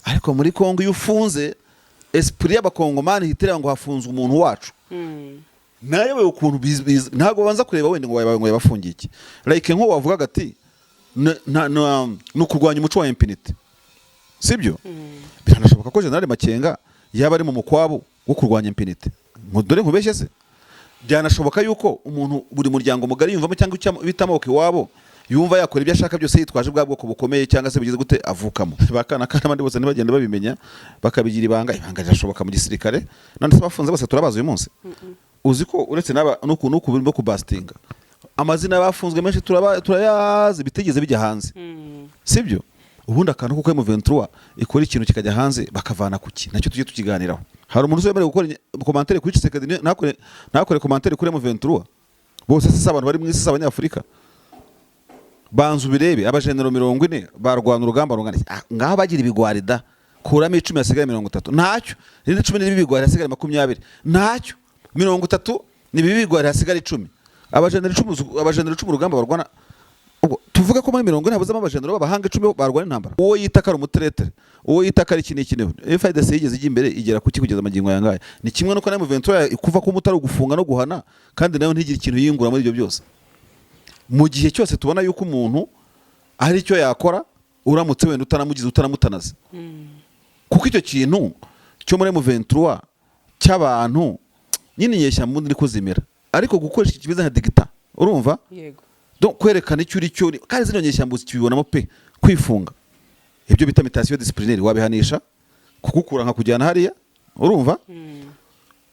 ariko muri Kongo iyo ufunze esprit y'abakongomani hitira ngo hafunze umuntu wacu naye we ukuntu ntago banza kureba wende ngo yabafungiye iki like nko wavuga ati no kurwanya umuco wa impunity sibyo biranashoboka ko General Makenga yaba ari mu mukwabo wo kurwanya impunity dore nkubeshye se byanashoboka yuko umuntu buri muryango mugari yumvamo cyangwa bitamoke wabo yumva yakora ibyo ashaka byose yitwaje bwa bwoko bukomeye cyangwa se bigize gute avukamo bakana kandi abandi bose ntibagenda babimenya bakabigira ibanga rirashoboka mu gisirikare none se bafunze bose turabaza uyu munsi uzi ko uretse naba nuko birimo kubastinga amazina bafunzwe menshi turayazi bitegeze bijya hanze sibyo ubundi akantu kuko M23 ikora ikintu kikajya hanze bakavana kuki nacyo tujye tukiganiraho hari umuntu uzemereye gukora commentaire kuri Tshisekedi nakore commentaire kuri M23 bose se abantu bari mu isi abanyafrika banzu birebe abajenero 40 barwana urugamba rungana ngaho bagira ibigwarida kuramo 10 yasigara 30 ntacyo rindi 10 n'ibigwari yasigara 20 ntacyo 30 n'ibigwari yasigara 10 abajenero 10 urugamba barwana ubwo tuvuga ko muri 40 habuzamo abajenero babahanga 10 barwana intambara uwo yitaka umuteretere uwo yitaka ari kiniki neho FIDC yigeze ijya imbere igera kuki kugeza amagingo yangaya ni kimwe nuko na M23 kuva ko mutari gufunga no guhana kandi nayo ntigira ikintu yingura muri ibyo byose mu gihe cyose tubona yuko umuntu ari cyo yakora uramutse wenda utanamugize utanamutanaza kuko icyo kintu cyo muri M23 cy'abantu nyine nyeshya mu ndi kuzimira ariko gukoresha ikibiza nka digita urumva yego donc kwerekana icyo uri cyo kandi zino nyeshya mbuzi kibibonamo pe kwifunga ibyo bita mutation disciplinaire wabihanisha kukukura nka kujyana hariya urumva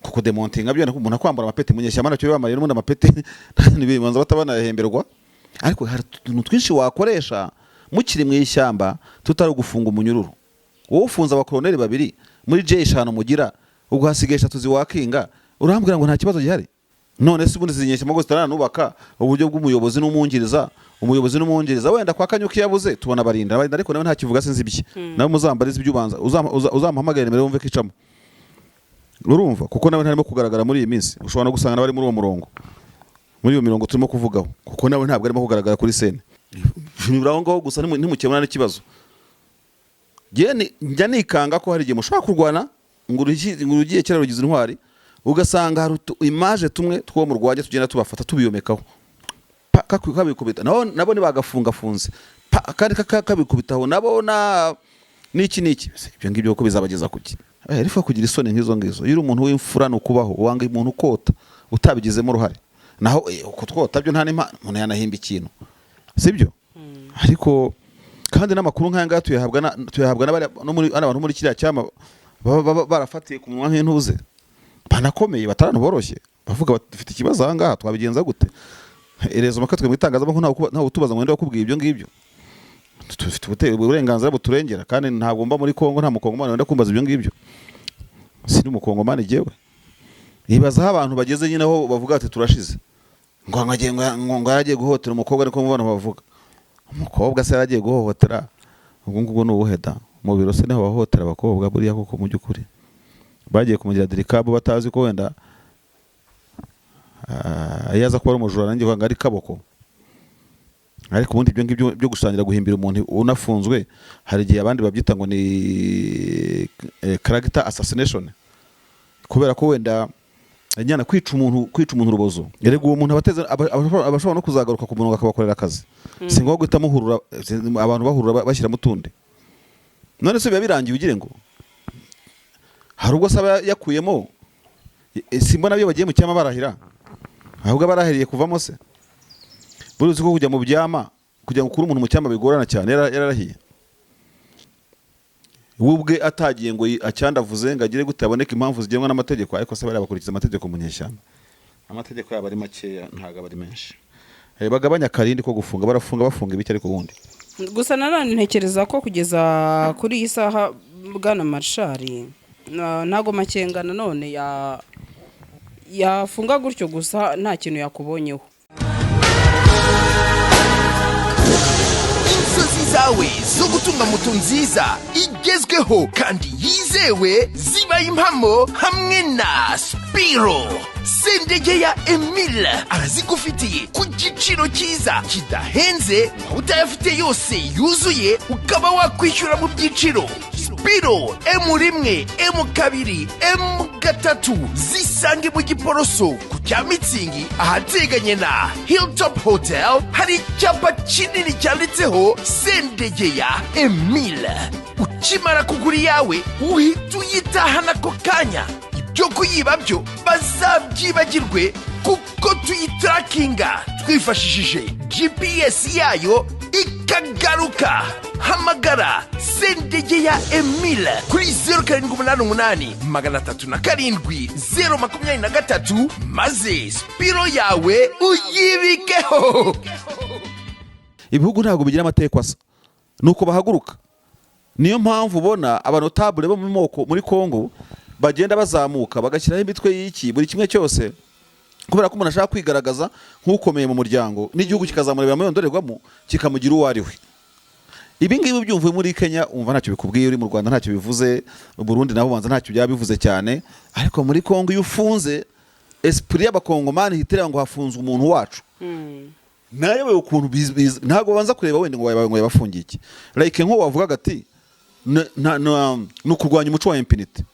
kuko demontinga byo umuntu akwambara amapeti munyeshyamba nacyo bamariye n'umuntu amapeti nibibanza batabana yahemberwa ariko hari utuntu twinshi wakoresha mukiri mu ishyamba tutari gufunga umunyururu wowe ufunza abakoloneli babiri muri J5 mugira ubwo hasigaye 3 ziwakinga urambwira ngo nta kibazo gihari none se ubundi zinyeshyamba ngo zitaranubaka uburyo bw'umuyobozi n'umwungiriza wenda kwa Kanyuki yabuze tubona barinda ariko nawe nta kivuga sinzi ibye nawe muzambariza ibyo ubanza uzamuhamagara nimero wumve kicamo urumva kuko nawe ntarimo kugaragara muri iyi minsi ushobora no gusanga bari muri uwo murongo muri iyo mirongo turimo kuvugaho kuko nawe ntabwo arimo kugaragara kuri scene biraho ngaho gusa ntimukemura n'ikibazo njya nikanga ko hari igihe mushobora kurwana ngo urugiye kera rugize intwari ugasanga hari image tumwe two mu Rwanda tugenda tubafata tubiyomekaho kabikubita nabo ni bagafungafunze kandi kabikubitaho nabo niki ibyo ngibyo ko bizabageza kuki arifa kugira isoni nk'izo ngizo yiri umuntu w'imfura no kubaho wanga umuntu ukota utabigizemo uruhare naho uko twota byo nta n'imana umuntu yanahimba ikintu sibyo ariko kandi n'amakuru nk'aya tuyahabwa n'abantu muri kiriya cyama barafatiye ku munwa nk'intuze banakomeye batarantu boroshye bavuga bafite ikibazo aha ngaha twabigenza gute erezo makatwe mu itangazamakuru ntawe utubaza ngo wenda wakubwiye ibyo ngibyo tufite uburenganzira buturengera kandi ntabwo mba muri Kongo nta mukongomani wenda kumbaza ibyo ngibyo sindi umukongomani jewe nibaza abantu bageze nyine aho bavuga ati turashize ngo yagiye guhotera umukobwa ariko mubana bavuga umukobwa se yagiye guhohotera ubwo ngubwo no ubuheda mu biro se naho bahotera abakobwa buriya koko mu byukuri bagiye kumugira dirikabo batazi ko wenda yaza kuba umujura nanjye kwanga ari kaboko ariko ubundi ibyo ngibyo byo gusangira guhimbira umuntu unafunzwe hari igihe abandi babyita ngo ni character assassination kubera ko wenda nyana kwica umuntu urubozo yerega uwo muntu abashobora no kuzagaruka ku muntu akabakorera akazi singo guhita muhurura abantu bahurura bashyira mutunde none se biba birangiye ugire ngo hari ubwo saba yakuyemo simbona byo bagiye mu cyama barahira ahubwo barahiriye kuvamo se buruzi ko kujya mu byama kujya gukura umuntu mu cyama bigorana cyane yararahiye ubwe atagiye ngo acyandavuze ngo agire gute aboneka impamvu zigenwa n'amategeko ariko se bari bakurikiza amategeko mu nyeshyamba amategeko yabo ari makeya ntago bari menshi bagabanya karindi ko gufunga bafunga ibiki ariko bundi gusa nanone ntekereza ko kugeza kuri iyi saha bwana Marshali ntago Makenga nanone yafunga gutyo gusa nta kintu yakubonyeho inzozi zawe zo gutunga moto nziza igezweho kandi yizewe zibaye impamo hamwe na Spiro Sendegeya Emile arazigufitiye ku giciro cyiza kidahenze utayafite yose yuzuye ukaba wakwishyura mu byiciro Spiro M1 M2 M3 zisange mu Giporoso ku cya Mitsingi ahateganye na Hilltop Hotel. Hari icyapa kinini cyanditseho Sendegeya Emile. Ukimara kugura yawe uhita uyitahana ako kanya. Ibyo kuyiba byo bazabyibagirwe kuko tuyitarakinga twifashishije GPS yayo ikagaruka. Hamagara Sendegeya Emile kuri 0788 307 maze Spiro yawe uyibikeho. Ibihugu ntabwo bigira amateka asa nuko bahaguruka. Niyo mpamvu ubona abanotable bo muri Kongo bagenda bazamuka bagashyiraho imitwe y'iki buri kimwe cyose, kubera ko umuntu ashaka kwigaragaza nk'ukomeye mu muryango n'igihugu kikazamureba mu ndorerwamo kikamugira uwo ari we. Ibi ngibi byumvuye muri Kenya umva ntacyo bikubwiye, uri mu Rwanda ntacyo bivuze, mu Burundi nabo banza ntacyo byabivuze cyane, ariko muri Kongo iyo ufunze esprit y'abakongomani hitira ngo hafunzwe umuntu wacu. Nawe ukuntu ntago banza kureba wende ngo yabafungiye iki. Like nko wavuga ati no kurwanya umuco wa impunity.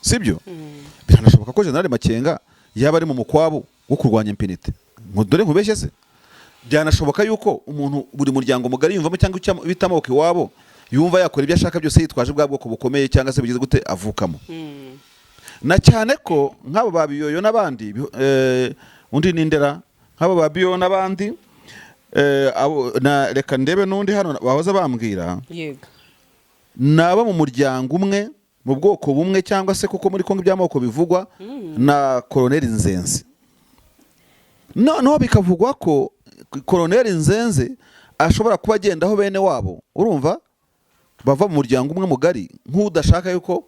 Sibyo? Biranashoboka ko General Makenga yaba ari mu mukwabo wo kurwanya impunity. Dore nkubeshye se. Byanashoboka yuko umuntu buri muryango mugari yumvamo cyangwa bitamoke wabo yumva yakora ibyo ashaka byose yitwaje bwa bwoko bukomeye cyangwa se bigize gute avukamo. Na cyane ko nk'abo babiyoyo n'abandi undi nindera nk'abo babiyo n'abandi na reka ndebe n'undi hano bahoza bambwira yego naba mu muryango umwe mu bwoko bumwe cyangwa se kuko muri Kongo by'amoko bivugwa na Colonel Nzenze. No bikavugwa ko Colonel Nzenze ashobora kuba agendaho bene wabo urumva bava mu muryango umwe mugari nk'udashaka yuko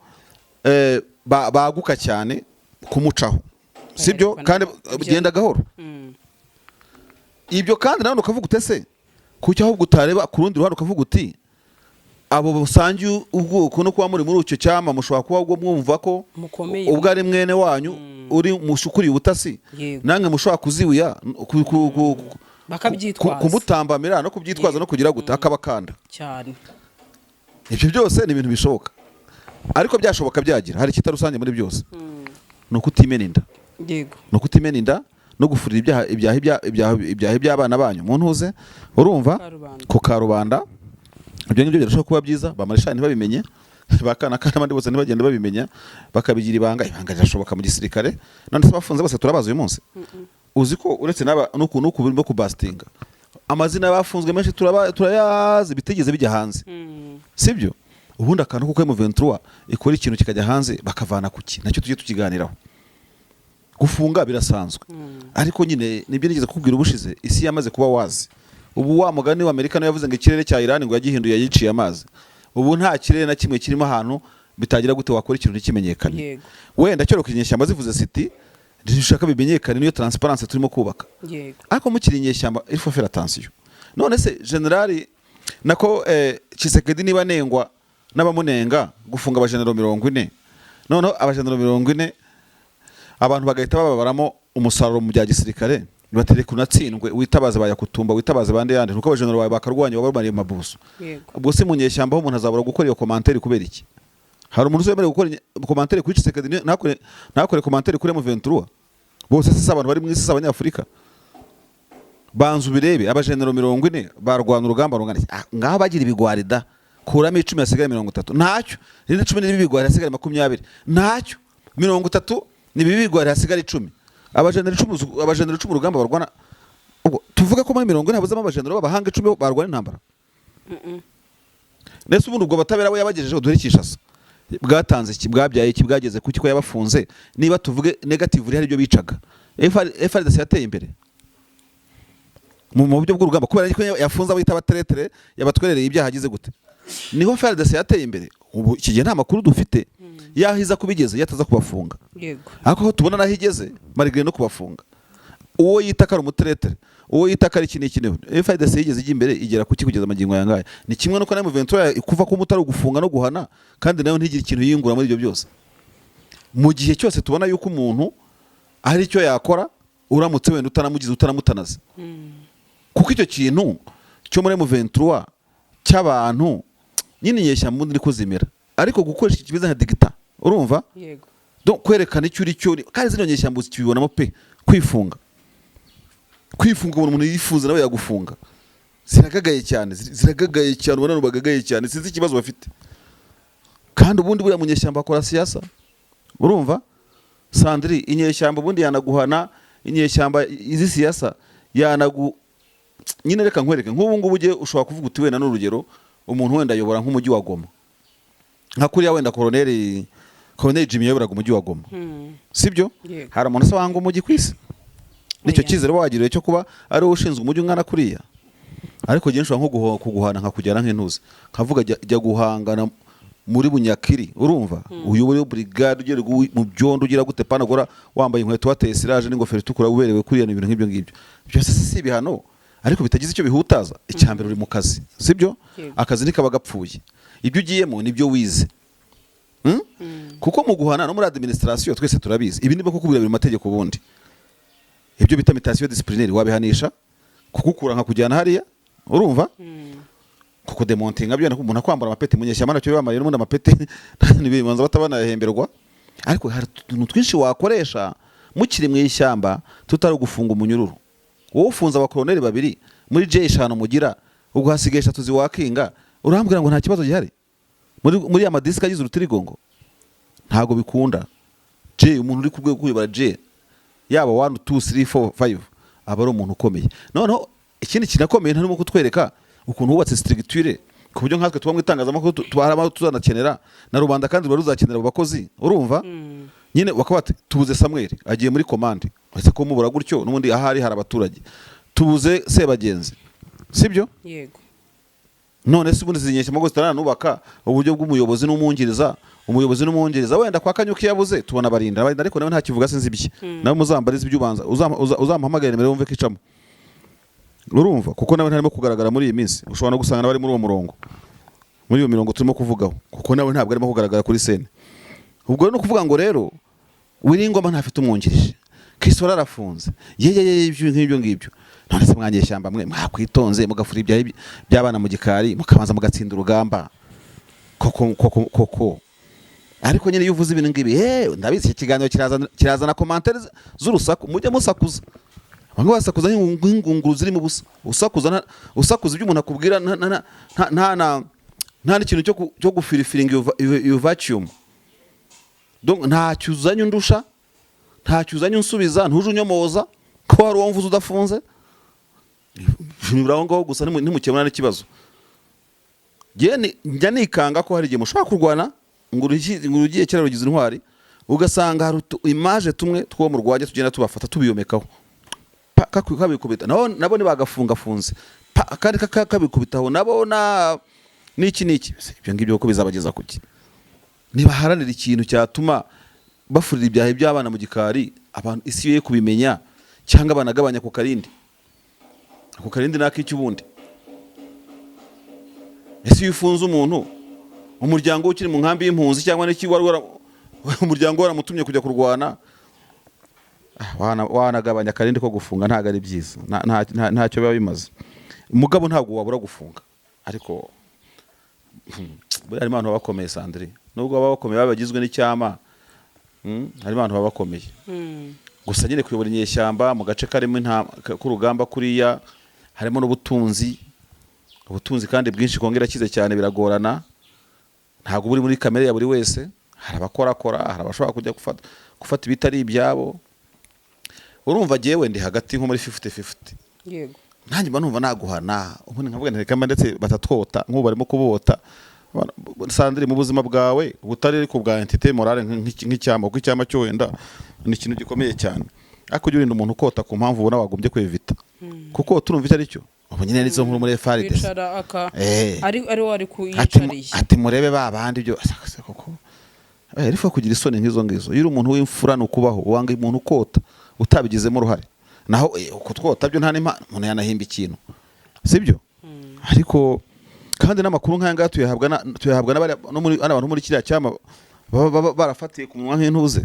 baguka cyane kumucaho. Sibyo kandi bigenda gahoro. Ibyo kandi nawe ukavuga utese kucyo ahubwo utareba ku rundi ruhande ukavuga uti abo busangiye ubwoko no kuba muri ucyo cyama mushobora kuba ubwo mwumva ko ubwo ari mwene wanyu uri mushukuri ubutasi nange mushobora kuzibuya bakabyitwaza kumutambamira no kubyitwaza no kugira guta akabakanda cyane. Ibyo byose ni ibintu bishoboka, ariko byashoboka byagira hari kitarusange muri byose. No kutimena inda. Yego. No kutimena inda no gufurira ibyaha by'abana banyu mu ntuze urumva ko Karubanda. Ibyo ngibyo birashobora kuba byiza bamarisha ntibabimenye bakana kandi abandi bose ntibagenda babimenya bakabigira ibanga rirashoboka mu gisirikare. None se bafunze bose turabaza uyu munsi. Uzi ko uretse naba nuko birimo kubastinga amazina y'abafunzwe menshi turayazi bitegeze bijya hanze. Sibyo ubundi akantu kuko M23 ikora ikintu kikajya hanze bakavana kuki nacyo tujye tukiganiraho. Gufunga birasanzwe ariko nyine nibyo nigeze kukubwira ubushize isi yamaze kuba wazi. Ubu wa mugani wa Amerika no yavuze ngo ikirere cya Iran ngo yagihinduye yiciye amazi. Ubu nta kirere na kimwe kirimo ahantu bitagira gute wakora ikintu ntikimenyekanye. Wenda cyo rukinyeshyamba zivuze city dushaka bimenyekane niyo transparency turimo kubaka. Ariko mukiri inyeshyamba il faut faire attention. None se generali nako Tshisekedi niba nengwa n'abamunenga gufunga abajenero 40 noneho abajenero 40 abantu bagahita bababaramo umusaruro mu bya gisirikare batere kunatsindwe witabaze bayakutumba witabaze bande yandi nuko abajenero bawe bakarwanya babarumariye mabuso. Ubwo se munyeshyamba ho umuntu azabura gukora iyo commentaire kubera iki? Hari umuntu uzemerewe gukora commentaire kuri Tshisekedi nakore commentaire kuri M23 bose se abantu bari mu isi abanyafrika banzu birebe abajenero 40 barwana urugamba rungana ngaho bagira ibigwarida kuramo 10 yasigaye 30 ntacyo rindi 10 n'ibigwari yasigaye 20 ntacyo 30 n'ibigwari yasigaye 10 abajenero 10 urugamba barwana ubwo tuvuga ko muri 40 habuzamo abajenero babahanga 10 barwana intambara. Nese ubundi ubwo batabera we yabagejejeho duherikishasa bwatanze iki bwabyaye iki bwageze kuki ko yabafunze niba tuvuge negative hari byo bicaga FRDC yateye imbere mu buryo bw'urugamba kubera ko yafunze abita abateretere yabatwerereye ibyaha agize gute niho FRDC yateye imbere. Ubu kigiye nta makuru dufite yahiza kubigeze yataza kubafunga. Yego ariko aho tubona naho igeze marigre no kubafunga uwo yitakara umuteretere uwo yitakara iki n'ikineho FRDC yigeze ijya imbere igera kuki kugeza amagingo yangaya ni kimwe nuko na M23 kuva ko mutari gufunga no guhana kandi nayo ntigira ikintu yingura muri ibyo byose. Mu gihe cyose tubona yuko umuntu ari cyo yakora uramutse wenda utanamugize utanamutanaze kuko icyo kintu cyo muri M23 cy'abantu nyine nyeshya mundi ndi kuzimira ariko gukoresha ikimeze nka digita urumva yego kwerekana icyo uri cyo kandi zino nyeshyamba ukibibonamo pe kwifunga umuntu yifuza nawe yagufunga ziragagaye cyane ubona bagagaye cyane sinzi ikibazo bafite kandi ubundi buriya munyeshyamba akora siyasa urumva Sandri inyeshyamba ubundi yanaguhana inyeshyamba izi siyasa nyine reka nkwereke nk'ubu ngubu uje ushobora kuvuga uti wenda n'urugero umuntu wenda ayobora nk'umujyi wa Goma nka kuriya wenda Colonel Jimmy yayoboraga umujyi wa Goma sibyo hari umuntu se wanga umujyi kwisi nicyo cyizere wagiriye cyo kuba ari wowe ushinzwe umujyi ungana kuriya ariko gihe nshobora nko kuguhana nkakujyana nk'intuzi nkavuga jya guhangana muri Bunyakiri urumva uyobore brigade ugere mu byondo ugira gute panagora wambaye inkweto wateye siraje n'ingofero itukura uberewe kuriya ibintu nk'ibyo ngibyo byose si ibihano ariko bitagize icyo bihutaza icyambere uri mu kazi sibyo akazi nikaba gapfuye ibyo ugiyemo nibyo wize kuko mu guhana no muri administration twese turabizi ibi niba kukubwira biri mategeko ubundi ibyo bita mutation disciplinaire wabihanisha kukukura nka kujyana hariya urumva kuko demontinga byo umuntu akwambara amapeti munyeshyamba nacyo bambaye n'umuntu amapeti nibibanza batabanaahemberwa ariko hari utuntu twinshi wakoresha mukiri mu ishyamba tutari gufunga umunyururu wowe ufunza abakoloneli babiri muri J5 mugira ubwo hasigaye 3 ziwakinga urambwira ngo nta kibazo gihari muri ya madiska yize urutirigongo ntago bikunda umuntu uri kubwe kuyobora yaba 1 2 3 4 5 aba ari umuntu ukomeye noneho ikindi kinakomeye ntarimo kutwereka ukuntu hubatse structure ku buryo nkatwe tuba mu itangazamakuru twarama tuzanakenera na rubanda kandi baruzakenera abo bakozi urumva nyine bakabate tubuze Samuel agiye muri commande ese ko mubura gutyo n'ubundi ahari hari abaturage tubuze Sebagenzi sibyo yego none se ubundi zinyesha mago zitaranubaka uburyo bw'umuyobozi n'umwungiriza wenda kwa Kanyuki yabuze tubona barinda ariko nawe nta kivuga sinzi ibye nawe muzambariza ibyo ubanza uzamuhamagara nimero wumve kicamo urumva kuko nawe ntarimo kugaragara muri iyi minsi ushobora no gusanga bari muri uwo murongo muri iyo mirongo turimo kuvugaho kuko nawe ntabwo arimo kugaragara kuri scene ubwo no kuvuga ngo rero Wiringoma ntafite umwungirije Kisora arafunze ibyo ngibyo none se mwanyeshyamba mwe mwakwitonze mugafura ibyaye by'abana mu gikari mukabanza mugatsinda urugamba koko ariko nyine yuvuze ibintu ngibi ndabizi iki kiganiro kirazana commentaires z'urusaku mujye musakuza bamwe basakuza nk'ingunguru ziri mu busa usakuza ibyo umuntu akubwira nta n'ikintu cyo gufirifiringa iyo vacuum donc nta cyuzanye undusha nta cyuzanye unsubiza ntuje unyomoza ko hari uwo mvuze udafunze ngo gusa ntimukemura n'ikibazo njya nikanga ko hari igihe mushobora kurwana ngo urugiye kera rugize intwari ugasanga hari image tumwe two mu rwajya tugenda tubafata tubiyomekaho kabikubita nabo nibagafungafunze kandi kabikubitaho nabo n'iki ibyo ngibyo ko bizabageza kuki nibaharanira ikintu cyatuma bafurira ibyahe by'abana mu gikari abantu isi yo kubimenya cyangwa banagabanya ku karindi nakiki ubundi ese ufunze umuntu umuryango ukiri mu nkambi y'impunzi cyangwa n'iki umuryango waramutumye kujya kurwana wanagabanya karindi ko gufunga ntago ari byiza ntacyo biba bimaze umugabo ntabwo wabura gufunga ariko bari abantu babakomeye Sandri nubwo baba bakomeye babagizwe n'icyama hari abantu baba bakomeye gusa nyine kuyobora inyeshyamba mu gace karimo k'urugamba kuriya harimo n'ubutunzi kandi bwinshi kongera kize cyane biragorana ntabwo buri muri kamere ya buri wese hari abakora hari abashobora kujya gufata ibitari ibyabo urumva jewe ndi hagati nko muri 50-50 yego nanjye mba numva naguhana ubundi nkavuga ntekamba ndetse batatwota nk'ubu barimo kubota Sandri mu buzima bwawe ubutari ariko bwa entité morale nk'icyama kuko icyama cyo wenda ni ikintu gikomeye cyane ariko ujye urinda umuntu ukota ku mpamvu ubona wagombye kwevita kuko turumva icyo ari cyo ubu nyine nizo nkuru muri FARDC ari wari kuyicariye ati murebe babandi byo koko arifa kugira isoni nk'izo ngizo yiri umuntu w'imfura no kubaho wanga umuntu ukota utabigizemo uruhare naho kutwota byo nta n'imana umuntu yanahimba ikintu sibyo ariko kandi n'amakuru nk'aya tuyahabwa n'abantu muri kiriya cyama barafatiye ku munwa nk'intuze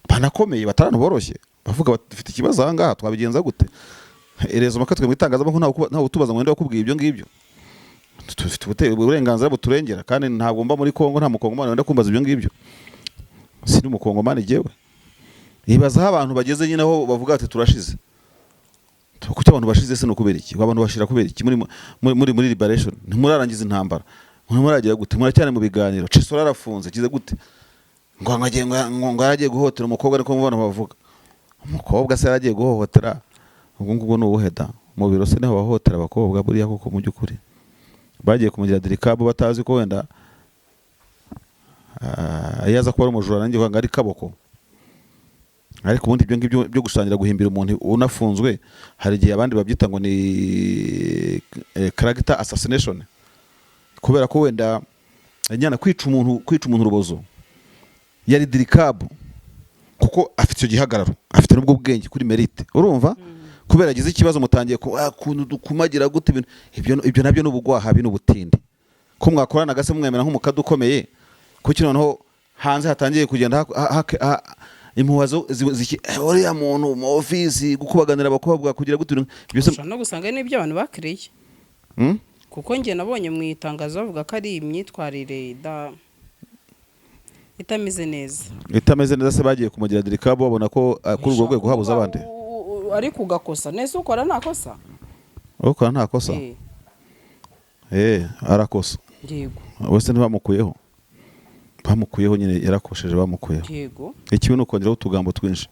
banakomeye batarantu boroshye bavuga bafite ikibazo aha ngaha twabigenza gute erezo makatwe mu itangazamakuru ntawe utubaza ngo ndende wakubwiye ibyo ngibyo dufite uburenganzira buturengera kandi ntabwo mba muri Kongo, nta mukongomani wenda kumbaza ibyo ngibyo, sindi umukongomani jewe. Ibaza aho abantu bageze nyine aho bavuga ati turashize. Kuki abantu bashize se no kubera iki? Abantu bashira kubera iki muri liberation? Ntimurarangiza intambara. Muragira gute? Muracyane mu biganiro. Chisora arafunze kize gute? Ngo yagiye guhotera umukobwa ariko mubona bavuga. Umukobwa se yagiye guhohotera. Ubwo ngubwo no ubuheda. Mu biro se naho bahotera abakobwa buriya koko mu byukuri. Bagiye kumugira dirikabo batazi ko wenda yaza kuba ari umujura nanjye kwanga ari kaboko. Ariko ubundi ibyo ngibyo byo gusangira guhimbira umuntu unafunzwe hari igihe abandi babyita ngo ni character assassination, kubera ko wenda nyana kwica umuntu rubozo yari dirikabo kuko afite icyo gihagararo, afite n'ubwo bwenge kuri merite, urumva kubera agize ikibazo mutangiye kuntu dukumagira gute ibyo nabyo n'ubugwaha n'ubutindi ko mwakorana gase mwemera nk'umukadu ukomeye kuko noneho hanze hatangiye kugenda impuwazo uriya muntu mu ofisi gukubaganira abakobwa kugira gute ibyo no gusanga n'ibyo abantu bakiriye kuko nge nabonye mu itangazo bavuga ko ari imyitwarire itameze neza se bagiye kumugira dirikabo babona ko kuri urwo rwego habuze abandi ariko ugakosa nese ukora nta kosa arakosa yego wese ntibamukuyeho nyine yarakosheje bamukuyeho yego ikibi ni ukongeraho utugambo twinshi.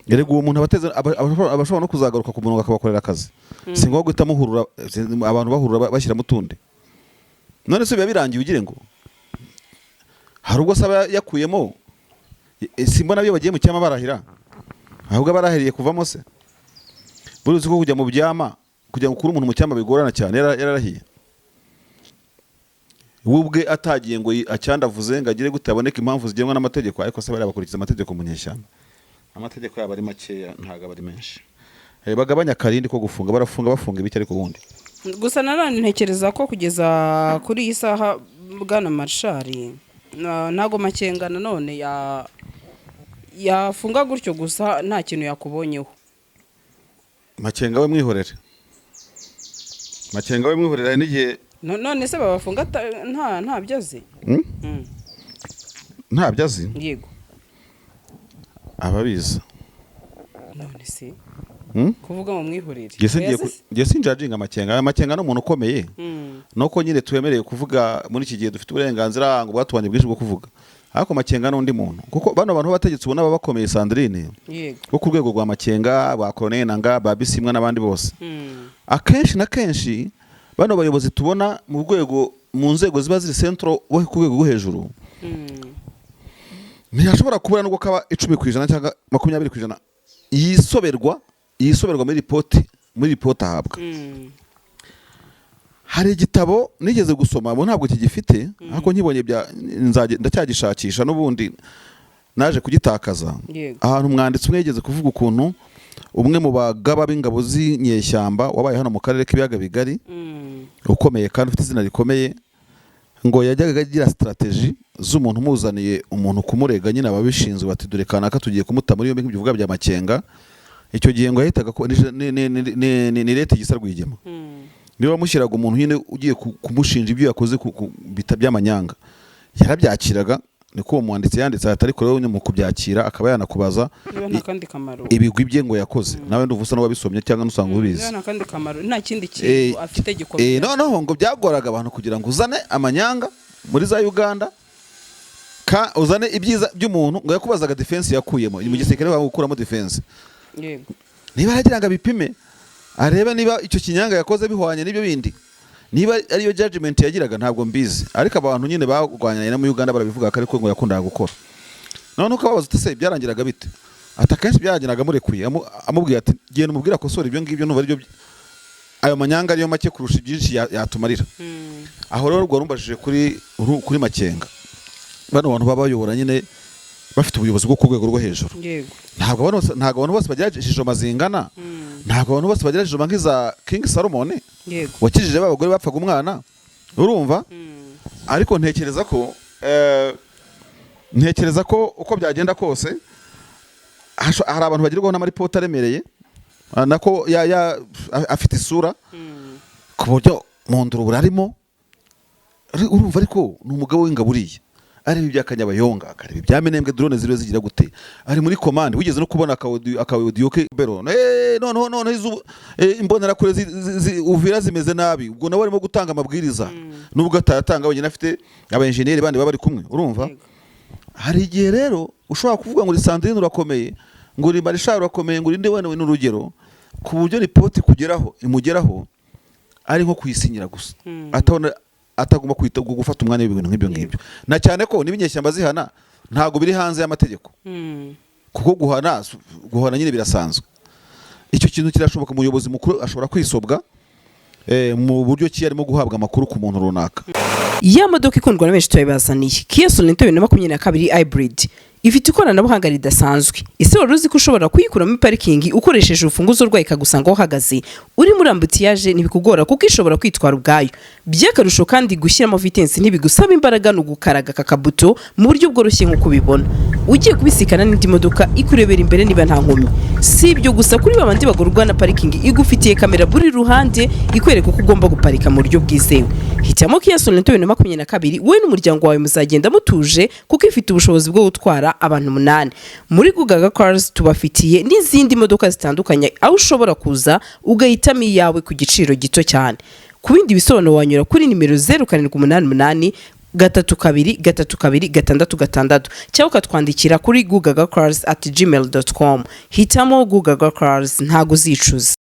Erega uwo muntu abashobora no kuzagaruka ku murongo akabakorera akazi, si ngombwa guhita muhurura abantu bahurura bashyiramo utundi. None se biba birangiye ugire ngo hari ubwo saba yakuyemo simbona byo bagiye mu cyama barahira, ahubwo barahiriye kuvamo se. Buruzi ko kujya mu byama kugira ngo ukure umuntu mu cyama bigorana cyane, yararahiye ubwe atagiye ngo acyandavuze ngo agire gute aboneka impamvu zigenwa n'amategeko, ariko se bari bakurikiza amategeko mu nyeshyamba. Amategeko yabo ari makeya ntago bari menshi, bagabanya karindi ko gufunga bafunga ibiki ariko ubundi gusa nanone ntekereza ko kugeza kuri iyi saha bwana Marshal ntago Makenga nanone yafunga gutyo gusa nta kintu yakubonyeho. Makenga we mwihorere n'igihe none se babafunga nta byazi nta byazi yego ababiza none se kuvuga mu mwihorere ngiye sinjajinga Makenga no umuntu ukomeye nuko nyine twemereye kuvuga muri iki gihe dufite uburenganzira ngo bwatubanye bwinshi bwo kuvuga, ariko Makenga n'undi muntu kuko bano bantu bategetse ubona baba bakomeye Sandrine bo ku rwego rwa Makenga ba Colonel Nanga ba Bisimwa n'abandi bose akenshi na kenshi bano bayobozi tubona mu rwego mu nzego ziba ziri centro wo ku rwego rwo hejuru ntiyashobora kubura nubwo kaba 10% cyangwa 20% yisoberwa muri report ahabwa. Hari igitabo nigeze gusoma bo ntabwo kigifite ariko nkibonye ndacyagishakisha n'ubundi naje kugitakaza. Ahantu umwanditsi umwe yigeze kuvuga ukuntu umwe mu bagaba b'ingabo z'inyeshyamba wabaye hano mu karere k'ibiyaga bigari ukomeye kandi ufite izina rikomeye ngo yajyaga agira strategy z'umuntu muzaniye umuntu kumurega nyine ababishinzwe bati dore kanaka tugiye kumuta muri yombi nk'ibyo bya Makenga. Icyo gihe ngo yahitaga ko ni leta igisarwigema niba mushyiraga umuntu nyine ugiye kumushinja ibyo yakoze bita by'amanyanga yarabyakiraga. Niko uwo mwanditsi yanditse atari kure we mu kubyakira akaba yanakubaza ibigwi bye ngo yakoze nawe nduvusa no wabisomye cyangwa nusanga ubizi nakandi kamaro nta kindi kintu afite gikomeye. Noneho ngo byagoraga abantu kugira ngo uzane amanyanga muri za Uganda uzane ibyiza by'umuntu ngo yakubazaga defense yakuyemo mu gisirikare bavuga gukuramo defense yego niba yagiraga bipime arebe niba icyo kinyanga yakoze bihwanye n'ibyo bindi, niba ariyo judgment yagiraga ntabwo mbizi, ariko abantu nyine bagwanyanye na mu Uganda barabivuga ko ariko ngo yakundaga gukora. None uko babaza se byarangiraga bite atakenshi byarangiraga murekuye amubwiye ati genda umubwira ko sora ibyo ngibyo n'ubu aribyo ayo manyanga ariyo make kurusha byinshi yatumarira. Aho rero rwarumbajije kuri Makenga bano bantu babayobora nyine bafite ubuyobozi bwo ku rwego rwo hejuru. Ntabwo abantu bose bagerageje mazingana, ntabwo abantu bose bagerageje nk'iza King Solomon wakijije abagore bapfaga umwana urumva. Ariko ntekereza ko uko byagenda kose hari abantu bagirwaho n'amaripoti aremereye nako afite isura ku buryo mu ndurubura arimo urumva ariko ni umugabo w'ingaburiye areba ibya Kanyabayonga akareba ibya Minembwe drone ziriwe zigira gute ari muri commande wigeze no kubona akawodiyo ke bero none imbonera kure uvira zimeze nabi ubwo nawe arimo gutanga amabwiriza nubwo atayatanga wenyine afite abaengineer bandi baba bari kumwe urumva hari igihe rero ushobora kuvuga ngo Sandrine urakomeye ngo uri Marshal urakomeye ngo urinde wene n'urugero ku buryo report kugeraho imugeraho ari nko kuyisinyira gusa atabona atagomba kwita gufata umwanya w'ibintu nk'ibyo ngibyo na cyane ko nibinyeshyamba zihana ntago biri hanze y'amategeko kuko guhana nyine birasanzwe icyo kintu kirashoboka umuyobozi mukuru ashobora kwisobwa mu buryo ki arimo guhabwa amakuru ku muntu runaka. Ya modoka ikundwa na benshi tuyibazaniye Kia Sorento 2022 hybrid ifite ikoranabuhanga ridasanzwe. Ese wari uzi ko ushobora kuyikura muri parikingi ukoresheje urufunguzo rwayo ikagusanga aho uhagaze uri muri ambutiyaje ntibikugora kuko ishobora kwitwara ubwayo. By'akarusho kandi gushyiramo vitesse ntibigusaba imbaraga no gukaraga kakabuto mu buryo bworoshye nk'uko ubibona. Ugiye kubisikana n'indi modoka ikurebera imbere niba nta nkomyi. Si ibyo gusa kuri babandi bagorwa na parikingi igufitiye kamera buri ruhande ikwereka uko ugomba guparika mu buryo bwizewe. Hitamo Kia Sorento 2022 we n'umuryango wawe muzagenda mutuje kuko ifite ubushobozi bwo gutwara abantu 8. Muri Gugaga Cars tubafitiye n'izindi modoka zitandukanye aho ushobora kuza ugahitamo iyawe ku giciro gito cyane. Ku bindi bisobanuro wanyura kuri nimero 0788 32 cyangwa ukatwandikira kuri gugagacars@gmail.com. Hitamo Gugaga Cars ntago uzicuza.